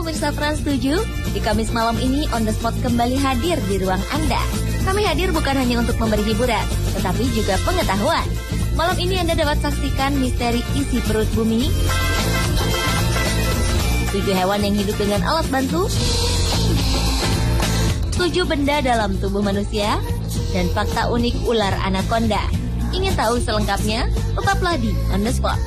pemirsa Trans 7, di Kamis malam ini On The Spot kembali hadir di ruang Anda. Kami hadir bukan hanya untuk memberi hiburan, tetapi juga pengetahuan. Malam ini Anda dapat saksikan misteri isi perut bumi, 7 hewan yang hidup dengan alat bantu, 7 benda dalam tubuh manusia, dan fakta unik ular anaconda. Ingin tahu selengkapnya? Tetaplah di On The Spot.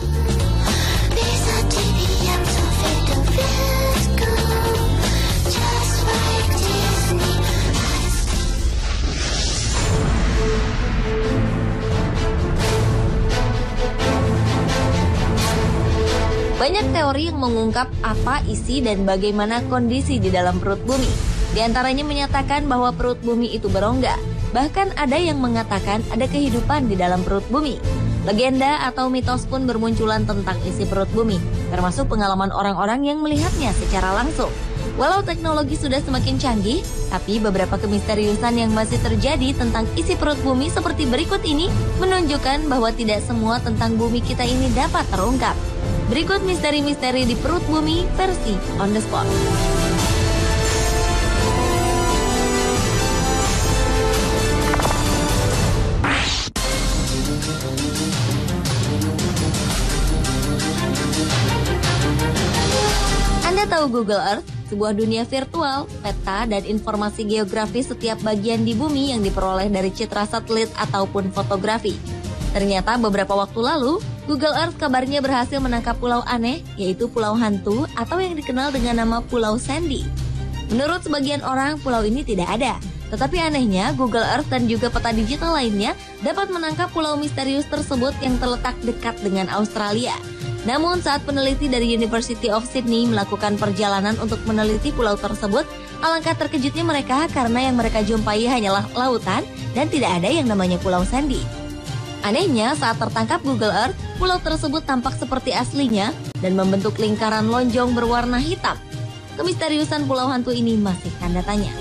Banyak teori yang mengungkap apa isi dan bagaimana kondisi di dalam perut bumi. Di antaranya menyatakan bahwa perut bumi itu berongga. Bahkan ada yang mengatakan ada kehidupan di dalam perut bumi. Legenda atau mitos pun bermunculan tentang isi perut bumi, termasuk pengalaman orang-orang yang melihatnya secara langsung. Walau teknologi sudah semakin canggih, tapi beberapa kemisteriusan yang masih terjadi tentang isi perut bumi seperti berikut ini menunjukkan bahwa tidak semua tentang bumi kita ini dapat terungkap. Berikut misteri-misteri di perut bumi versi On The Spot. Anda tahu Google Earth? Sebuah dunia virtual, peta, dan informasi geografis setiap bagian di bumi yang diperoleh dari citra satelit ataupun fotografi. Ternyata beberapa waktu lalu, Google Earth kabarnya berhasil menangkap pulau aneh, yaitu Pulau Hantu atau yang dikenal dengan nama Pulau Sandy. Menurut sebagian orang, pulau ini tidak ada. Tetapi anehnya, Google Earth dan juga peta digital lainnya dapat menangkap pulau misterius tersebut yang terletak dekat dengan Australia. Namun saat peneliti dari University of Sydney melakukan perjalanan untuk meneliti pulau tersebut, alangkah terkejutnya mereka karena yang mereka jumpai hanyalah lautan dan tidak ada yang namanya Pulau Sandy. Anehnya, saat tertangkap Google Earth, pulau tersebut tampak seperti aslinya dan membentuk lingkaran lonjong berwarna hitam. Kemisteriusan Pulau Hantu ini masih tanda tanya.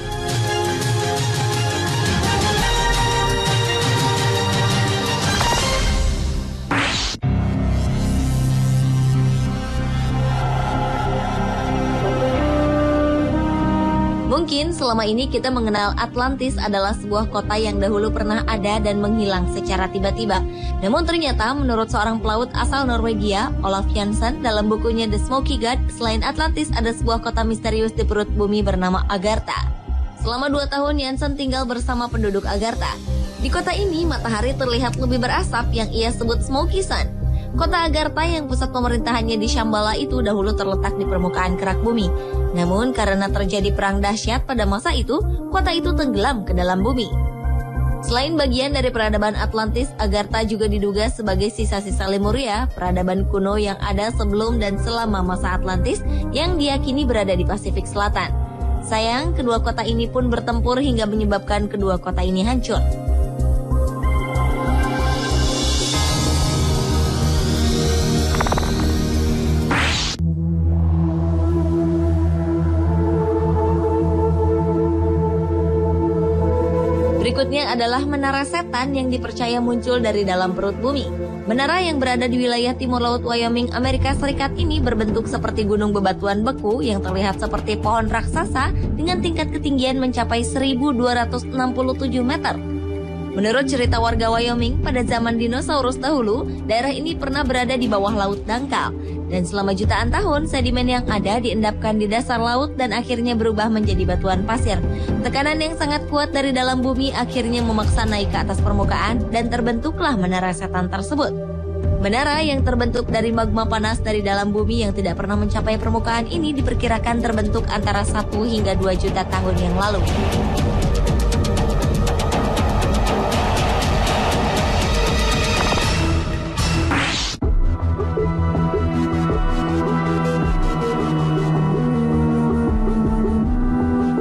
Mungkin selama ini kita mengenal Atlantis adalah sebuah kota yang dahulu pernah ada dan menghilang secara tiba-tiba. Namun ternyata menurut seorang pelaut asal Norwegia, Olaf Jansen, dalam bukunya The Smoky God, selain Atlantis ada sebuah kota misterius di perut bumi bernama Agartha. Selama 2 tahun Jansen tinggal bersama penduduk Agartha. Di kota ini matahari terlihat lebih berasap yang ia sebut Smoky Sun. Kota Agartha yang pusat pemerintahannya di Shambhala itu dahulu terletak di permukaan kerak bumi. Namun karena terjadi perang dahsyat pada masa itu, kota itu tenggelam ke dalam bumi. Selain bagian dari peradaban Atlantis, Agartha juga diduga sebagai sisa-sisa Lemuria, peradaban kuno yang ada sebelum dan selama masa Atlantis yang diyakini berada di Pasifik Selatan. Sayang, kedua kota ini pun bertempur hingga menyebabkan kedua kota ini hancur. Berikutnya adalah menara setan yang dipercaya muncul dari dalam perut bumi. Menara yang berada di wilayah timur laut Wyoming, Amerika Serikat ini berbentuk seperti gunung bebatuan beku yang terlihat seperti pohon raksasa dengan tingkat ketinggian mencapai 1.267 meter. Menurut cerita warga Wyoming, pada zaman dinosaurus dahulu, daerah ini pernah berada di bawah laut dangkal. Dan selama jutaan tahun, sedimen yang ada diendapkan di dasar laut dan akhirnya berubah menjadi batuan pasir. Tekanan yang sangat kuat dari dalam bumi akhirnya memaksa naik ke atas permukaan dan terbentuklah menara setan tersebut. Menara yang terbentuk dari magma panas dari dalam bumi yang tidak pernah mencapai permukaan ini diperkirakan terbentuk antara 1 hingga 2 juta tahun yang lalu.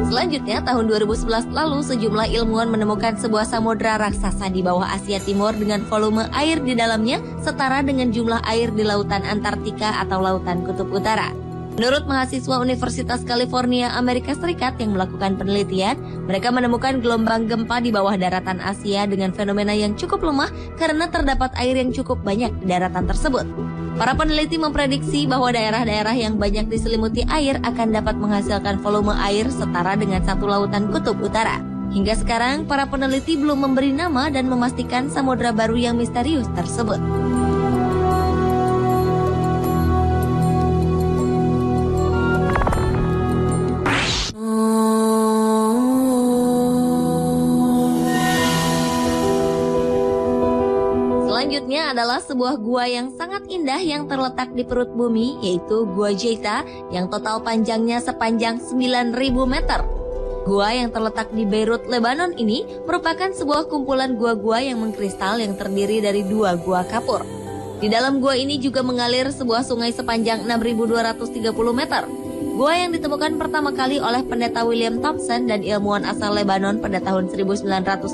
Selanjutnya, tahun 2011 lalu sejumlah ilmuwan menemukan sebuah samudra raksasa di bawah Asia Timur dengan volume air di dalamnya setara dengan jumlah air di lautan Antartika atau lautan Kutub Utara. Menurut mahasiswa Universitas California, Amerika Serikat yang melakukan penelitian, mereka menemukan gelombang gempa di bawah daratan Asia dengan fenomena yang cukup lemah karena terdapat air yang cukup banyak di daratan tersebut. Para peneliti memprediksi bahwa daerah-daerah yang banyak diselimuti air akan dapat menghasilkan volume air setara dengan satu lautan kutub utara. Hingga sekarang, para peneliti belum memberi nama dan memastikan samudra baru yang misterius tersebut. Selanjutnya adalah sebuah gua yang sangat indah yang terletak di perut bumi, yaitu Gua Geita yang total panjangnya sepanjang 9.000 meter. Gua yang terletak di Beirut, Lebanon ini merupakan sebuah kumpulan gua-gua yang mengkristal yang terdiri dari 2 gua kapur. Di dalam gua ini juga mengalir sebuah sungai sepanjang 6.230 meter. Gua yang ditemukan pertama kali oleh pendeta William Thompson dan ilmuwan asal Lebanon pada tahun 1958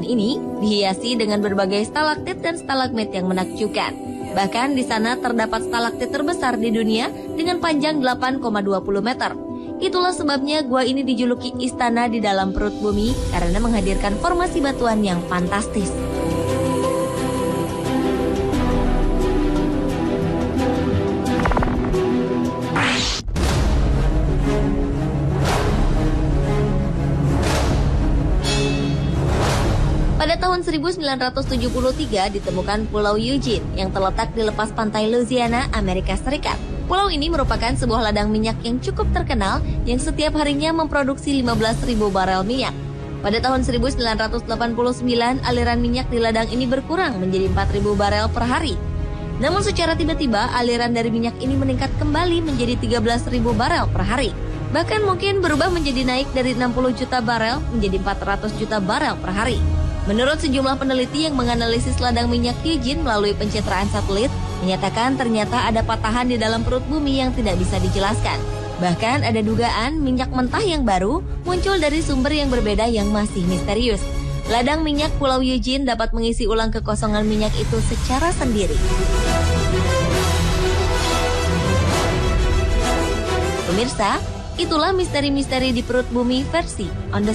ini dihiasi dengan berbagai stalaktit dan stalagmit yang menakjubkan. Bahkan di sana terdapat stalaktit terbesar di dunia dengan panjang 8,20 meter. Itulah sebabnya gua ini dijuluki istana di dalam perut bumi karena menghadirkan formasi batuan yang fantastis. Pada tahun 1973 ditemukan Pulau Eugene yang terletak di lepas pantai Louisiana, Amerika Serikat. Pulau ini merupakan sebuah ladang minyak yang cukup terkenal yang setiap harinya memproduksi 15.000 barel minyak. Pada tahun 1989, aliran minyak di ladang ini berkurang menjadi 4.000 barel per hari. Namun secara tiba-tiba, aliran dari minyak ini meningkat kembali menjadi 13.000 barel per hari. Bahkan mungkin berubah menjadi naik dari 60 juta barel menjadi 400 juta barel per hari. Menurut sejumlah peneliti yang menganalisis ladang minyak Eugene melalui pencitraan satelit, menyatakan ternyata ada patahan di dalam perut bumi yang tidak bisa dijelaskan. Bahkan ada dugaan minyak mentah yang baru muncul dari sumber yang berbeda yang masih misterius. Ladang minyak Pulau Eugene dapat mengisi ulang kekosongan minyak itu secara sendiri. Pemirsa, itulah misteri-misteri di perut bumi versi On The